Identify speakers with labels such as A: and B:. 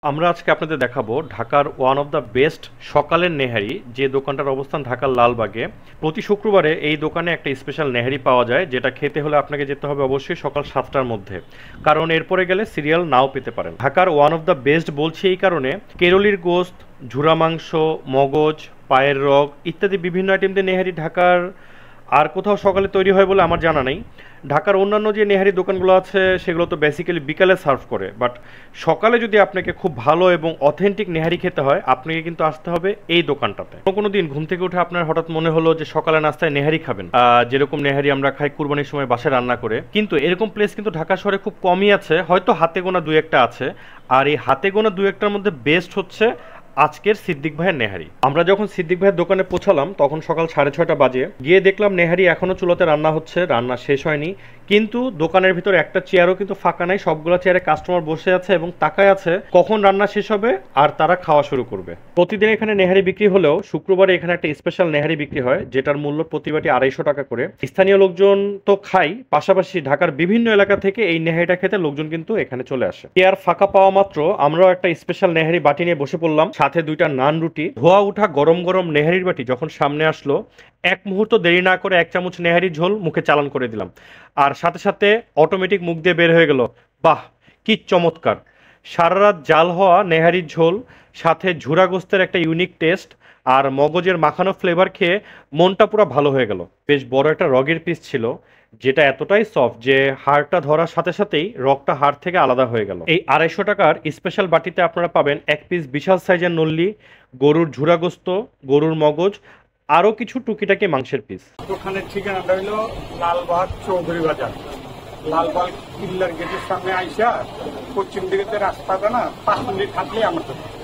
A: আমরা আজকে আপনাদের দেখাবো ঢাকার ওয়ান অফ দ্য বেস্ট সকালের নেহারি, যে দোকানটার অবস্থান ঢাকার লালবাগে। প্রতি শুক্রবারে এই দোকানে একটা স্পেশাল নেহারি পাওয়া যায়, যেটা খেতে হলে আপনাকে যেতে হবে অবশ্যই সকাল 7টার মধ্যে, কারণ এরপরে গেলে সিরিয়াল নাও পেতে পারেন। ঢাকার ওয়ান অফ দ্য বেস্ট বলছি এই কারণে, কেরলির গোস্ত, ঝুরা মাংস, মগজ, পায়ের রগ ইত্যাদি বিভিন্ন আইটেম দিয়ে নেহারি ঢাকার আর কোথাও সকালে তৈরি হয় বলে আমার জানা নেই। ঢাকার অন্যান্য যে নেহারি দোকানগুলো আছে সেগুলো তো বেসিক্যালি বিকালে সার্ভ করে, বাট সকালে যদি আপনাকে খুব ভালো এবং অথেন্টিক নেহারি খেতে হয় আপনাকে কিন্তু আসতে হবে এই দোকানটাতে। কোনো দিন ঘুম থেকে উঠে আপনার হঠাৎ মনে হলো যে সকালে নাস্তায় নেহারি খাবেন, যেরকম নেহারি আমরা খাই কুরবানির সময় বাসায় রান্না করে, কিন্তু এরকম প্লেস কিন্তু ঢাকা শহরে খুব কমই আছে, হয়তো হাতে গোনা দু একটা আছে। আর এই হাতে গোনা দু একটার মধ্যে বেস্ট হচ্ছে আজকের সিদ্দিক ভাইয়ের নেহারি। আমরা যখন সিদ্দিক ভাইয়ের দোকানে পৌঁছালাম তখন সকাল 6:30 বাজে। গিয়ে দেখলাম নেহারি এখনো চুলাতে রান্না হচ্ছে, রান্না শেষ হয়নি, কিন্তু দোকানের ভিতর একটা চেয়ারও কিন্তু ফাঁকা নাই। সবগুলো চেয়ারে কাস্টমার বসে আছে এবং তাকায় আছে কখন রান্না শেষ হবে আর তারা খাওয়া শুরু করবে। প্রতিদিন এখানে নেহারি বিক্রি হলেও শুক্রবারে এখানে একটা স্পেশাল নেহারি বিক্রি হয়, যেটার মূল্য প্রতি বাটি 250 টাকা করে। স্থানীয় লোকজন তো খাই, পাশাপাশি ঢাকার বিভিন্ন এলাকা থেকে এই নেহারিটা খেতে লোকজন কিন্তু এখানে চলে আসে। চেয়ার ফাঁকা পাওয়া মাত্র আমরাও একটা স্পেশাল নেহারি বাটি নিয়ে বসে পড়লাম, সাথে 2টা নান রুটি। ধোয়া উঠা গরম গরম নেহারির বাটি যখন সামনে আসলো, এক মুহূর্ত দেরি না করে 1 চামচ নেহারি ঝোল মুখে চালান করে দিলাম, আর সাথে সাথে অটোমেটিক মুখ দিয়ে বের হয়ে গেল, বাহ কি চমৎকার! সারা রাত জাল হওয়া নেহারির ঝোল, সাথে ঝুরা গোস্তের একটা ইউনিক টেস্ট, আর মগজের মাখানো ফ্লেভার খেয়ে মনটা পুরো ভালো হয়ে গেল। বেশ বড় একটা রগের পিস ছিল, যেটা এতটাই সফট যে হাড়টা ধরার সাথে সাথেই রগটা হাড় থেকে আলাদা হয়ে গেল। এই 250 টাকার স্পেশাল বাটিতে আপনারা পাবেন 1 পিস বিশাল সাইজের নল্লি, গরুর ঝুরা গোস্ত, গরুর মগজ, আরও কিছু টুকিটাকি মাংসের পিস।
B: দোকানের ঠিকানাটা হইলো লালবাগ চৌধুরী বাজার। লালবাগ কিল্লার গেটের সামনে আইসা পশ্চিম দিকে রাস্তাটা না 5 মিনিট হাঁটলেই আমার দোকান।